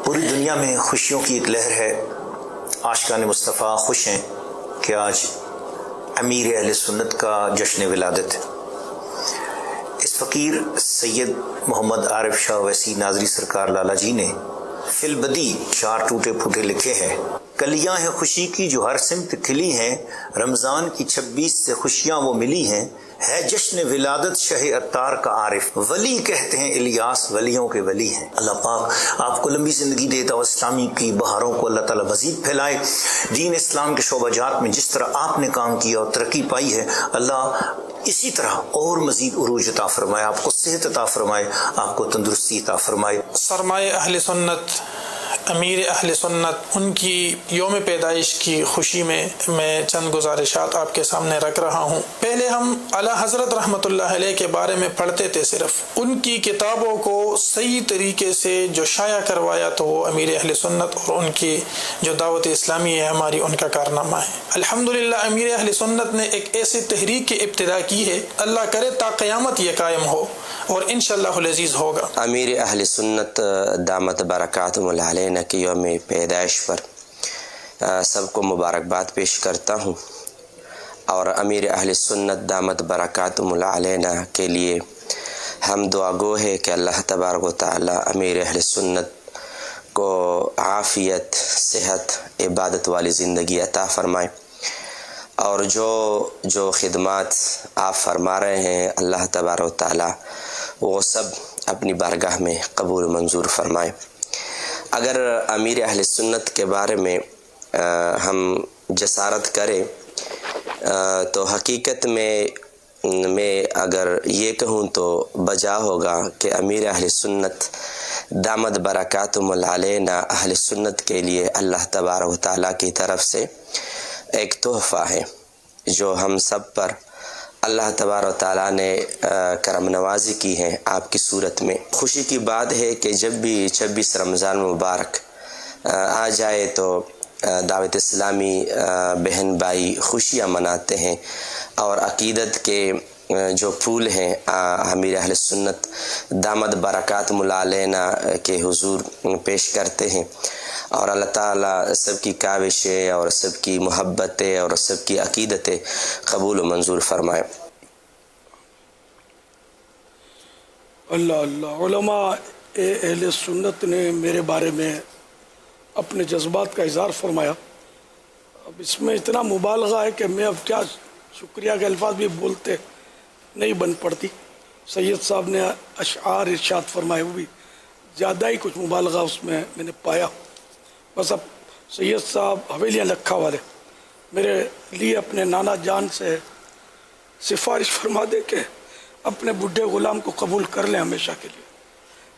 پوری دنیا میں خوشیوں کی ایک لہر ہے. عاشقان مصطفیٰ خوش ہیں کہ آج امیر اہل سنت کا جشن ولادت ہے. اس فقیر سید محمد عارف شاہ ویسی ناظری سرکار لالا جی نے فی البدی 4 ٹوٹے پھوٹے لکھے ہیں. کلیاں ہیں خوشی کی جو ہر سمت کھلی ہیں، رمضان کی 26 سے خوشیاں وہ ملی ہیں. ہے جشن ولادت شہ عطار کا عارف، ولی کہتے ہیں الیاس ولیوں کے ولی ہیں. اللہ پاک آپ کو لمبی زندگی دے، اور اسلامی کی بہاروں کو اللہ تعالیٰ مزید پھیلائے. دین اسلام کے شعبہ جات میں جس طرح آپ نے کام کیا اور ترقی پائی ہے، اللہ اسی طرح اور مزید عروج عطا فرمائے، آپ کو صحت عطا فرمائے، آپ کو تندرستی عطا فرمائے. سرمایہ اہل سنت، امیر اہل سنت، ان کی یوم پیدائش کی خوشی میں چند گزارشات آپ کے سامنے رکھ رہا ہوں. پہلے ہم اعلی حضرت رحمۃ اللہ علیہ کے بارے میں پڑھتے تھے، صرف ان کی کتابوں کو صحیح طریقے سے جو شائع کروایا تو وہ امیر اہل سنت اور ان کی جو دعوت اسلامی ہے ہماری، ان کا کارنامہ ہے. الحمدللہ امیر اہل سنت نے ایک ایسی تحریک کی ابتدا کی ہے، اللہ کرے تا قیامت یہ قائم ہو اور انشاءاللہ العزیز ہوگا. امیر اہل سنت دامت برکاتہم العلیہ کی یوم پیدائش پر سب کو مبارکباد پیش کرتا ہوں، اور امیر اہل سنت دامت برکاتہم العلیہ کے لیے ہم دعا گو ہے کہ اللہ تبارک و تعالی امیر اہل سنت کو عافیت، صحت، عبادت والی زندگی عطا فرمائے، اور جو خدمات آپ فرما رہے ہیں اللہ تبارک و تعالی وہ سب اپنی بارگاہ میں قبول منظور فرمائے. اگر امیر اہل سنت کے بارے میں ہم جسارت کریں تو حقیقت میں اگر یہ کہوں تو بجا ہوگا کہ امیر اہل سنت دامت برکاتہم العلیہ اہل سنت کے لیے اللہ تبارک و تعالیٰ کی طرف سے ایک تحفہ ہے جو ہم سب پر اللہ تبارک و تعالیٰ نے کرم نوازی کی ہے آپ کی صورت میں. خوشی کی بات ہے کہ جب بھی 26 رمضان مبارک آ جائے تو دعوت اسلامی بہن بھائی خوشیاں مناتے ہیں اور عقیدت کے جو پھول ہیں امیر اہل سنت دامت برکاتہم العلیہ کے حضور پیش کرتے ہیں، اور اللہ تعالیٰ سب کی کاوشیں اور سب کی محبتیں اور سب کی عقیدتیں قبول و منظور فرمائے. اللہ علماء اہل سنت نے میرے بارے میں اپنے جذبات کا اظہار فرمایا. اب اس میں اتنا مبالغہ ہے کہ میں اب کیا شکریہ کے الفاظ بھی بولتے نہیں بن پڑتی. سید صاحب نے اشعار ارشاد فرمائے، وہ بھی زیادہ ہی کچھ مبالغہ اس میں نے پایا. بس اب سید صاحب حویلیاں لکھا والے میرے لیے اپنے نانا جان سے سفارش فرما دے کہ اپنے بڈھے غلام کو قبول کر لیں ہمیشہ کے لیے.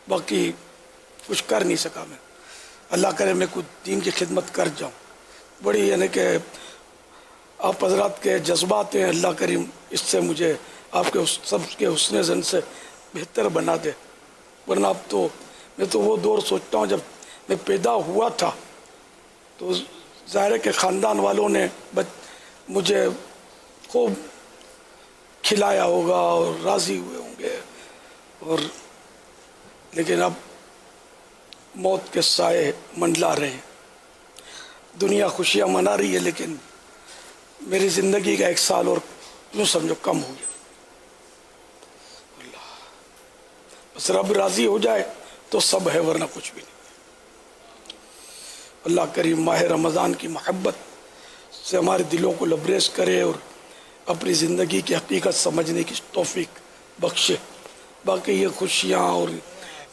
باقی کچھ کر نہیں سکا میں. اللہ کرے میں کچھ دین کی خدمت کر جاؤں. بڑی یعنی کہ آپ حضرات کے جذبات ہیں، اللہ کریم اس سے مجھے آپ کے سب کے حسن زن سے بہتر بنا دے. ورنہ اب تو میں تو وہ دور سوچتا ہوں جب میں پیدا ہوا تھا تو ظاہر ہے کہ خاندان والوں نے مجھے خوب کھلایا ہوگا اور راضی ہوئے ہوں گے، اور لیکن اب موت کے سائے منڈلا رہے ہیں. دنیا خوشیاں منا رہی ہے لیکن میری زندگی کا 1 سال اور یوں سمجھو کم ہو گیا. اللہ بس رب راضی ہو جائے تو سب ہے، ورنہ کچھ بھی نہیں. اللہ کریم ماہ رمضان کی محبت سے ہمارے دلوں کو لبریز کرے اور اپنی زندگی کی حقیقت سمجھنے کی توفیق بخشے. باقی یہ خوشیاں اور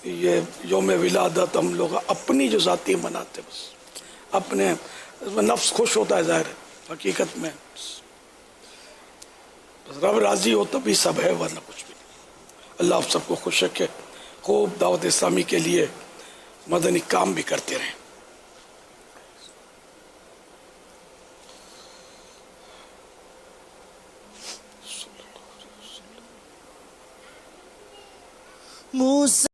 یہ یوم ولادت ہم لوگ اپنی جو ذاتی مناتے، بس اپنے نفس خوش ہوتا ہے، ظاہر ہے حقیقت میں بس رب راضی ہو تبھی سب ہے، ورنہ کچھ بھی نہیں. اللہ آپ سب کو خوش رکھے، خوب دعوت اسلامی کے لیے مدنی کام بھی کرتے رہیں.